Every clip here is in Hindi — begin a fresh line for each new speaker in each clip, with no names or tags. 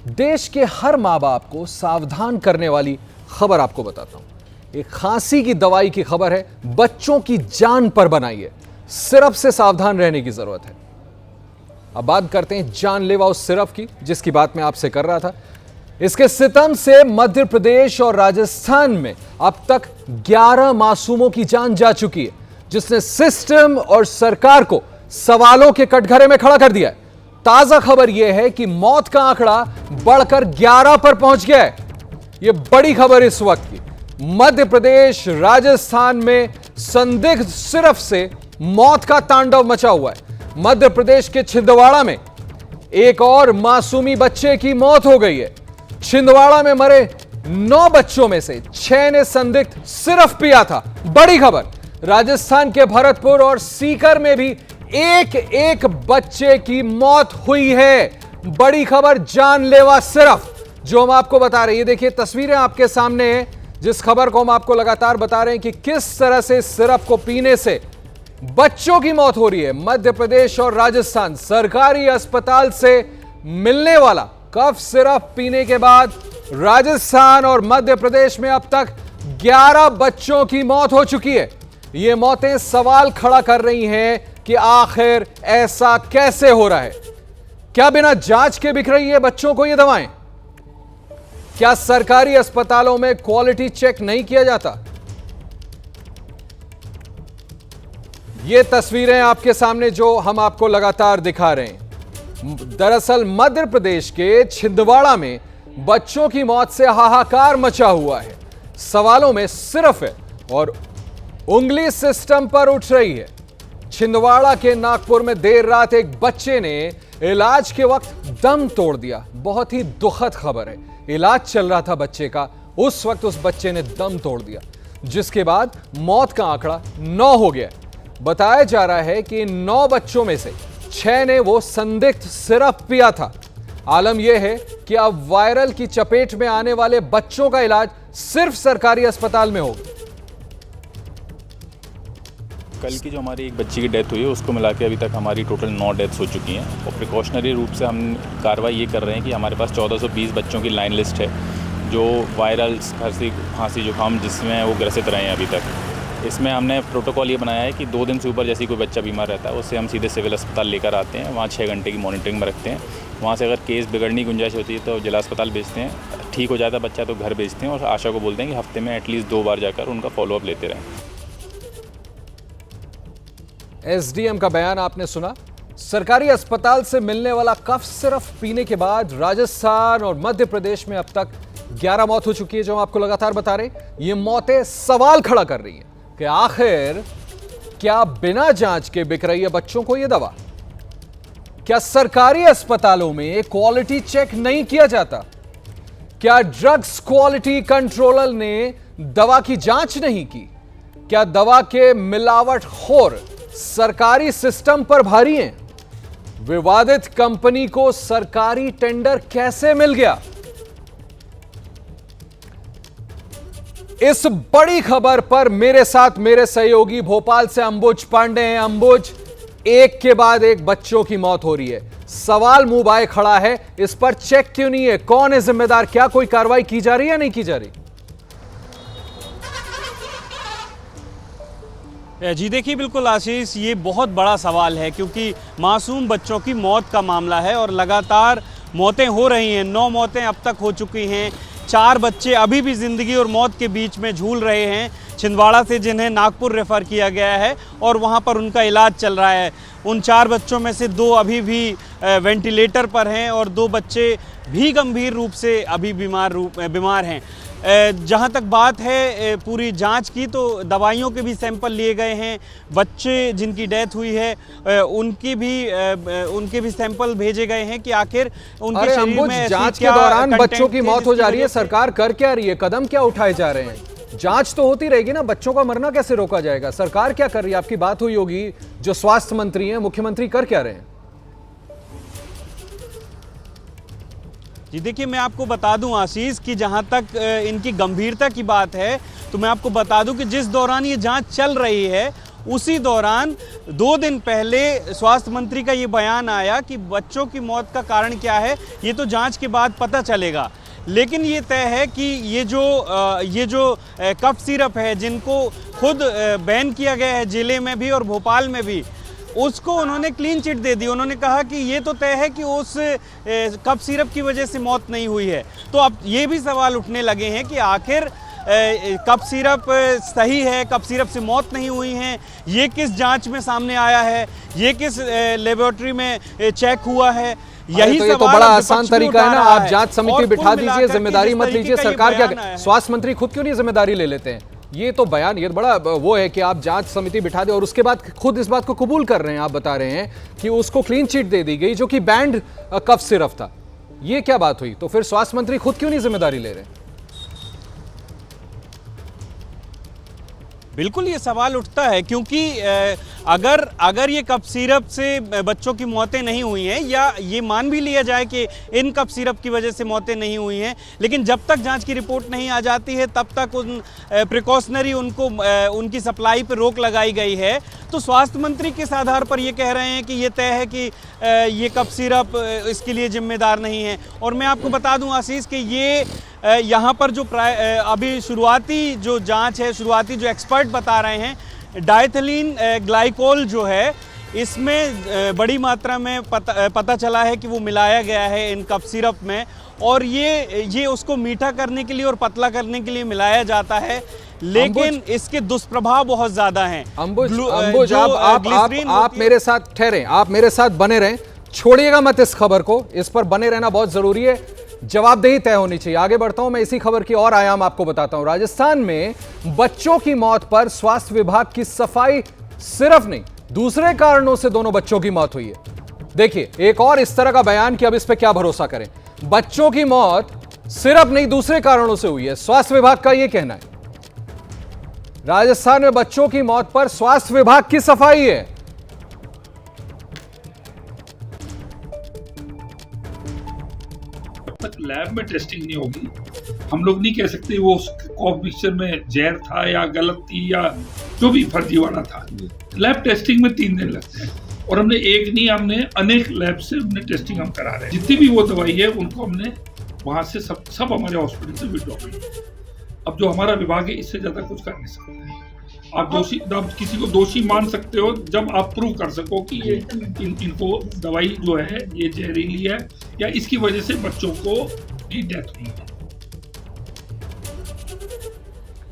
देश के हर माँ बाप को सावधान करने वाली खबर आपको बताता हूं। एक खांसी की दवाई की खबर है, बच्चों की जान पर बनाई है। सिरप से सावधान रहने की जरूरत है। अब बात करते हैं जानलेवा उस सिरप की जिसकी बात मैं आपसे कर रहा था। इसके सितम से मध्य प्रदेश और राजस्थान में अब तक 11 मासूमों की जान जा चुकी है, जिसने सिस्टम और सरकार को सवालों के कटघरे में खड़ा कर दिया है। ताजा खबर यह है कि मौत का आंकड़ा बढ़कर 11 पर पहुंच गया है। यह बड़ी खबर इस वक्त की। मध्य प्रदेश, राजस्थान में संदिग्ध सिरप से मौत का तांडव मचा हुआ है। मध्य प्रदेश के छिंदवाड़ा में एक और मासूमी बच्चे की मौत हो गई है। छिंदवाड़ा में मरे 9 बच्चों में से 6 ने संदिग्ध सिरप पिया था। बड़ी खबर, राजस्थान के भरतपुर और सीकर में भी एक बच्चे की मौत हुई है। बड़ी खबर, जानलेवा सिरप जो हम आपको बता रहे हैं। ये देखिए तस्वीरें आपके सामने हैं, जिस खबर को हम आपको लगातार बता रहे हैं कि किस तरह से सिरप को पीने से बच्चों की मौत हो रही है। मध्य प्रदेश और राजस्थान सरकारी अस्पताल से मिलने वाला कफ सिरप पीने के बाद राजस्थान और मध्य प्रदेश में अब तक 11 बच्चों की मौत हो चुकी है। ये मौतें सवाल खड़ा कर रही हैं कि आखिर ऐसा कैसे हो रहा है। क्या बिना जांच के बिक रही है बच्चों को ये दवाएं? क्या सरकारी अस्पतालों में क्वालिटी चेक नहीं किया जाता? ये तस्वीरें आपके सामने जो हम आपको लगातार दिखा रहे हैं। दरअसल मध्य प्रदेश के छिंदवाड़ा में बच्चों की मौत से हाहाकार मचा हुआ है। सवालों में सिर्फ है और उंगली सिस्टम पर उठ रही है। छिंदवाड़ा के नागपुर में देर रात एक बच्चे ने इलाज के वक्त दम तोड़ दिया। बहुत ही दुखद खबर है। इलाज चल रहा था बच्चे का, उस वक्त उस बच्चे ने दम तोड़ दिया, जिसके बाद मौत का आंकड़ा 9 हो गया। बताया जा रहा है कि 9 बच्चों में से 6 ने वो संदिग्ध सिरप पिया था। आलम यह है कि अब वायरल की चपेट में आने वाले बच्चों का इलाज सिर्फ सरकारी अस्पताल में होगा।
कल की जो हमारी एक बच्ची की डेथ हुई है उसको मिला के अभी तक हमारी टोटल 9 डेथ्स हो चुकी हैं। और प्रिकॉशनरी रूप से हम कार्रवाई ये कर रहे हैं कि हमारे पास 1420 बच्चों की लाइन लिस्ट है जो वायरल खांसी जुकाम जिसमें वो ग्रसित रहे हैं अभी तक। इसमें हमने प्रोटोकॉल ये बनाया है कि 2 दिन से ऊपर जैसे कोई बच्चा बीमार रहता है उससे हम सीधे सिविल अस्पताल लेकर आते हैं, वहाँ 6 घंटे की मॉनिटरिंग में रखते हैं। वहाँ से अगर केस बिगड़ने की गुंजाइश होती है तो जिला अस्पताल भेजते हैं, ठीक हो जाता है बच्चा तो घर भेजते हैं और आशा को बोलते हैं कि हफ्ते में एटलीस्ट 2 बार जाकर उनका फॉलोअप लेते रहें।
एसडीएम का बयान आपने सुना। सरकारी अस्पताल से मिलने वाला कफ सिरप पीने के बाद राजस्थान और मध्य प्रदेश में अब तक 11 मौत हो चुकी है, जो हम आपको लगातार बता रहे हैं। ये मौतें सवाल खड़ा कर रही हैं कि आखिर क्या बिना जांच के बिक रही है बच्चों को यह दवा? क्या सरकारी अस्पतालों में क्वालिटी चेक नहीं किया जाता? क्या ड्रग्स क्वालिटी कंट्रोलर ने दवा की जांच नहीं की? क्या दवा के मिलावटखोर सरकारी सिस्टम पर भारी हैं? विवादित कंपनी को सरकारी टेंडर कैसे मिल गया? इस बड़ी खबर पर मेरे साथ मेरे सहयोगी भोपाल से अंबुज पांडे हैं। अंबुज, एक के बाद एक बच्चों की मौत हो रही है। सवाल मुंह बाए खड़ा है, इस पर चेक क्यों नहीं है? कौन है जिम्मेदार? क्या कोई कार्रवाई की जा रही है या नहीं की जा रही?
जी देखिए, बिल्कुल आशीष, ये बहुत बड़ा सवाल है क्योंकि मासूम बच्चों की मौत का मामला है और लगातार मौतें हो रही हैं। 9 मौतें अब तक हो चुकी हैं। 4 बच्चे अभी भी ज़िंदगी और मौत के बीच में झूल रहे हैं छिंदवाड़ा से, जिन्हें नागपुर रेफ़र किया गया है और वहाँ पर उनका इलाज चल रहा है। उन 4 बच्चों में से 2 अभी भी वेंटिलेटर पर हैं और 2 बच्चे भी गंभीर रूप से अभी बीमार हैं। जहाँ तक बात है पूरी जांच की, तो दवाइयों के भी सैंपल लिए गए हैं। बच्चे जिनकी डेथ हुई है उनके भी सैंपल भेजे गए हैं कि आखिर उनके शरीर में
जांच के दौरान बच्चों की मौत हो जा रही है, सरकार कर क्या रही है? कदम क्या उठाए जा रहे हैं? जांच तो होती रहेगी ना, बच्चों का मरना कैसे रोका जाएगा? सरकार क्या कर रही है? आपकी बात हुई होगी जो स्वास्थ्य मंत्री हैं, मुख्यमंत्री कर क्या रहे हैं?
जी देखिए, मैं आपको बता दूं आशीष कि जहां तक इनकी गंभीरता की बात है तो मैं आपको बता दूं कि जिस दौरान ये जांच चल रही है उसी दौरान 2 दिन पहले स्वास्थ्य मंत्री का ये बयान आया कि बच्चों की मौत का कारण क्या है ये तो जांच के बाद पता चलेगा। लेकिन ये तय है कि ये जो कफ सिरप है जिनको खुद बैन किया गया है जिले में भी और भोपाल में भी, उसको उन्होंने क्लीन चिट दे दी। उन्होंने कहा कि ये तो तय है कि उस कफ सिरप की वजह से मौत नहीं हुई है। तो अब ये भी सवाल उठने लगे हैं कि आखिर कफ सिरप सही है, कफ सिरप से मौत नहीं हुई है, ये किस जांच में सामने आया है, ये किस लेबोरेटरी में चेक हुआ है, यही
तो ये तो
सवाल
बड़ा
अब
आसान
विपक्ष भी
तरीका है
उठा
ना,
रहा
आप
है।
जांच समिति
और कुल
बिठा दीजिए,
मिलाकर के
जिम्मेदारी
जिस
मत लीजिए,
तरीके का ये
सरकार
बयान
क्या,
आया है।
स्वास्थ्य मंत्री खुद क्यों नहीं जिम्मेदारी ले लेते हैं? ये तो बयान, ये बड़ा वो है कि आप जांच समिति बिठा दे और उसके बाद खुद इस बात को कबूल कर रहे हैं। आप बता रहे हैं कि उसको क्लीन चिट दे दी गई जो कि बैंड कफ सिरप था। ये क्या बात हुई? तो फिर स्वास्थ्य मंत्री खुद क्यों नहीं जिम्मेदारी ले रहे हैं?
बिल्कुल ये सवाल उठता है क्योंकि अगर ये कफ सिरप से बच्चों की मौतें नहीं हुई हैं, या ये मान भी लिया जाए कि इन कफ सिरप की वजह से मौतें नहीं हुई हैं, लेकिन जब तक जांच की रिपोर्ट नहीं आ जाती है तब तक उन प्रिकॉशनरी उनकी सप्लाई पर रोक लगाई गई है। तो स्वास्थ्य मंत्री किस आधार पर ये कह रहे हैं कि ये तय है कि ये कफ सिरप इसके लिए जिम्मेदार नहीं है? और मैं आपको बता दूं आशीष कि ये यहाँ पर जो अभी शुरुआती जो जांच है, शुरुआती जो एक्सपर्ट बता रहे हैं, डाइथिलीन ग्लाइकोल जो है इसमें बड़ी मात्रा में पता चला है कि वो मिलाया गया है इन कफ सिरप में, और ये उसको मीठा करने के लिए और पतला करने के लिए मिलाया जाता है, लेकिन इसके दुष्प्रभाव बहुत ज्यादा हैं।
अंबुज, आप मेरे साथ ठहरें, आप मेरे साथ बने रहें, छोड़िएगा मत इस खबर को, इस पर बने रहना बहुत जरूरी है, जवाबदेही तय होनी चाहिए। आगे बढ़ता हूं, मैं इसी खबर की और आयाम आपको बताता हूं। राजस्थान में बच्चों की मौत पर स्वास्थ्य विभाग की सफाई, सिर्फ नहीं दूसरे कारणों से दोनों बच्चों की मौत हुई है। देखिए एक और इस तरह का बयान कि अब इस पर क्या भरोसा करें। बच्चों की मौत सिर्फ नहीं दूसरे कारणों से हुई है, स्वास्थ्य विभाग का यह कहना है। राजस्थान में बच्चों की मौत पर स्वास्थ्य विभाग की सफाई है।
तक लैब में टेस्टिंग नहीं होगी, हम लोग नहीं कह सकते वो कॉफ मिक्सचर में जहर था या गलत थी या जो भी फर्जीवाड़ा था। लैब टेस्टिंग में 3 दिन लगते हैं और हमने एक नहीं, हमने अनेक लैब से हमने टेस्टिंग हम करा रहे हैं। जितनी भी वो दवाई है उनको हमने वहां से सब हमारे हॉस्पिटल से विड्रॉ कर। अब जो हमारा विभाग है इससे ज्यादा कुछ कर नहीं सकते। आप किसी को दोषी मान सकते हो जब आप प्रूव कर सको कि ये इनको दवाई जो है ये जहरीली है या इसकी वजह से बच्चों को की डेथ हुई है।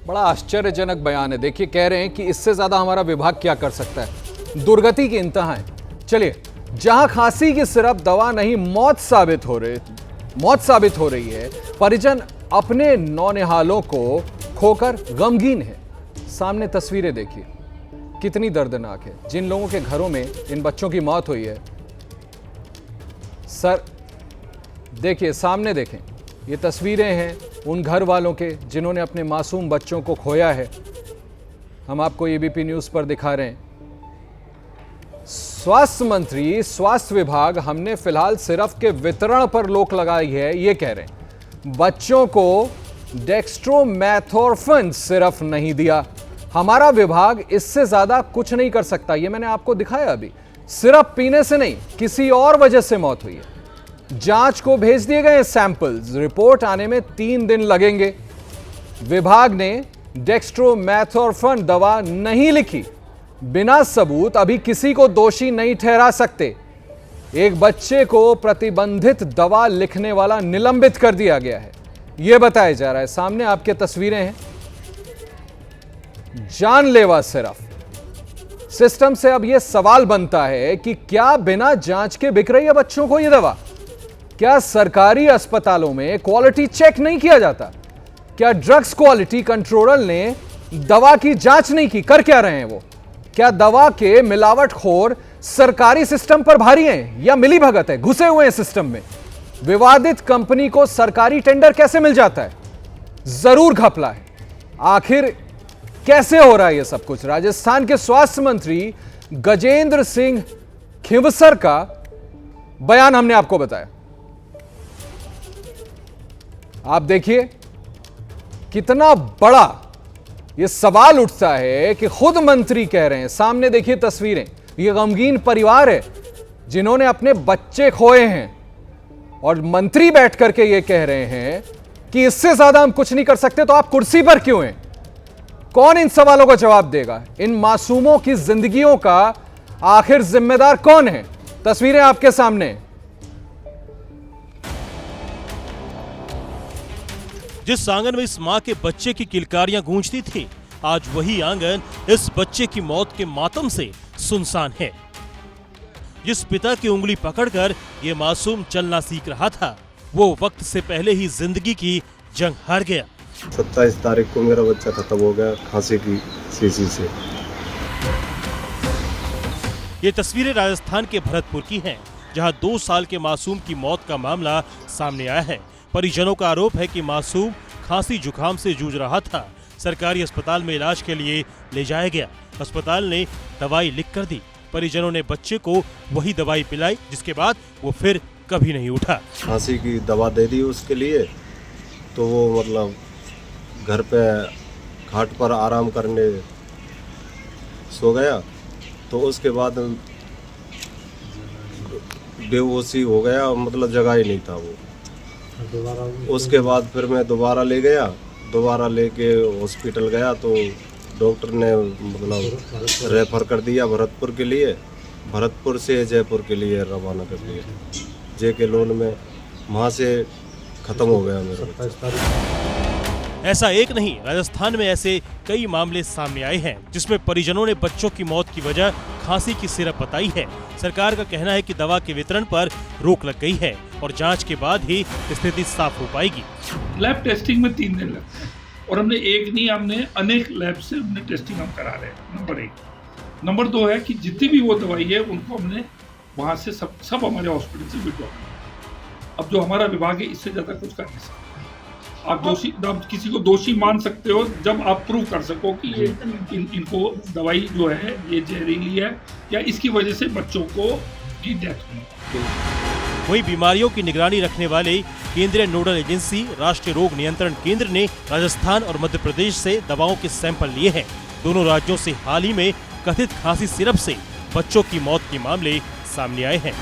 बड़ा आश्चर्यजनक बयान है। देखिए कह रहे हैं कि इससे ज्यादा हमारा विभाग क्या कर सकता है। दुर्गति की इंतहा है। चलिए, जहां खांसी की सिरप दवा नहीं मौत साबित हो रही है, परिजन अपने नौनिहालों को खोकर गमगीन है। सामने तस्वीरें देखिए, कितनी दर्दनाक है। जिन लोगों के घरों में इन बच्चों की मौत हुई है, सर देखिए, सामने देखें, ये तस्वीरें हैं उन घर वालों के जिन्होंने अपने मासूम बच्चों को खोया है। हम आपको एबीपी न्यूज़ पर दिखा रहे हैं। स्वास्थ्य मंत्री, स्वास्थ्य विभाग, हमने फिलहाल सिरप के वितरण पर रोक लगाई है, ये कह रहे हैं। बच्चों को डेक्स्ट्रोमेथोर्फिन सिरप नहीं दिया। हमारा विभाग इससे ज्यादा कुछ नहीं कर सकता। ये मैंने आपको दिखाया अभी। सिरप पीने से नहीं, किसी और वजह से मौत हुई है। जांच को भेज दिए गए सैंपल्स, रिपोर्ट आने में 3 दिन लगेंगे। विभाग ने डेक्स्ट्रोमेथोर्फिन दवा नहीं लिखी। बिना सबूत अभी किसी को दोषी नहीं ठहरा सकते। एक बच्चे को प्रतिबंधित दवा लिखने वाला निलंबित कर दिया गया है, यह बताया जा रहा है। सामने आपके तस्वीरें हैं। जानलेवा सिरप। सिस्टम से अब यह सवाल बनता है कि क्या बिना जांच के बिक रही है बच्चों को यह दवा? क्या सरकारी अस्पतालों में क्वालिटी चेक नहीं किया जाता? क्या ड्रग्स क्वालिटी कंट्रोलर ने दवा की जांच नहीं की? कर क्या रहे हैं वो? क्या दवा के मिलावटखोर सरकारी सिस्टम पर भारी हैं या मिली भगत है, घुसे हुए हैं सिस्टम में? विवादित कंपनी को सरकारी टेंडर कैसे मिल जाता है? जरूर घपला है। आखिर कैसे हो रहा है यह सब कुछ? राजस्थान के स्वास्थ्य मंत्री गजेंद्र सिंह खिंवसर का बयान हमने आपको बताया। आप देखिए कितना बड़ा ये सवाल उठता है कि खुद मंत्री कह रहे हैं, सामने देखिए तस्वीरें, ये गमगीन परिवार है जिन्होंने अपने बच्चे खोए हैं और मंत्री बैठ करके ये कह रहे हैं कि इससे ज्यादा हम कुछ नहीं कर सकते, तो आप कुर्सी पर क्यों हैं? कौन इन सवालों का जवाब देगा? इन मासूमों की जिंदगियों का आखिर जिम्मेदार कौन है? तस्वीरें आपके सामने।
जिस आंगन में इस मां के बच्चे की किलकारियां गूंजती थी, आज वही आंगन इस बच्चे की मौत के मातम से सुनसान है। जिस पिता की उंगली पकड़कर ये मासूम चलना सीख रहा था, वो वक्त से पहले ही जिंदगी की जंग हार गया।
27 तारीख को मेरा बच्चा खत्म हो गया खांसी की शीशी से।
ये तस्वीरें राजस्थान के भरतपुर की हैं, जहां 2 साल के मासूम की मौत का मामला सामने आया है। परिजनों का आरोप है कि मासूम खांसी जुकाम से जूझ रहा था। सरकारी अस्पताल में इलाज के लिए ले जाया गया। अस्पताल ने दवाई लिख कर दी। परिजनों ने बच्चे को वही दवाई पिलाई, जिसके बाद वो फिर कभी नहीं उठा।
खांसी की दवा दे दी उसके लिए, तो वो मतलब घर पे खाट पर आराम करने सो गया। तो उसके बाद बेहोशी हो गया, मतलब जगह ही नहीं था वो। उसके बाद फिर मैं दोबारा ले गया, दोबारा लेके हॉस्पिटल गया तो डॉक्टर ने मतलब रेफर कर दिया भरतपुर के लिए। भरतपुर से जयपुर के लिए रवाना कर दिया जेके लोन में। वहाँ से ख़त्म हो गया मेरा बच्चा।
ऐसा एक नहीं, राजस्थान में ऐसे कई मामले सामने आए हैं जिसमें परिजनों ने बच्चों की मौत की वजह खांसी की सिरप बताई है। सरकार का कहना है कि दवा के वितरण पर रोक लग गई है और जांच के बाद ही स्थिति साफ हो पाएगी।
लैब टेस्टिंग में 3 दिन लगते हैं और हमने एक नहीं, हमने अनेक लैब से हमने टेस्टिंग हम करा रहे हैं। नंबर 1। नंबर 2 है कि जितनी भी वो दवाई है उनको हमने वहाँ से सब हमारे हॉस्पिटल से विड्रॉ कर। अब जो हमारा विभाग है इससे ज़्यादा कुछ कर नहीं सकते। आप किसी को दोषी मान सकते हो जब आप प्रूव कर सको कि ये इनको दवाई जो है ये जहरीली है या इसकी वजह से बच्चों को की डेथ हुई।
वही बीमारियों की निगरानी रखने वाले केंद्रीय नोडल एजेंसी राष्ट्रीय रोग नियंत्रण केंद्र ने राजस्थान और मध्य प्रदेश से दवाओं के सैंपल लिए हैं। दोनों राज्यों से हाल ही में कथित खांसी सिरप से बच्चों की मौत के मामले सामने आए हैं।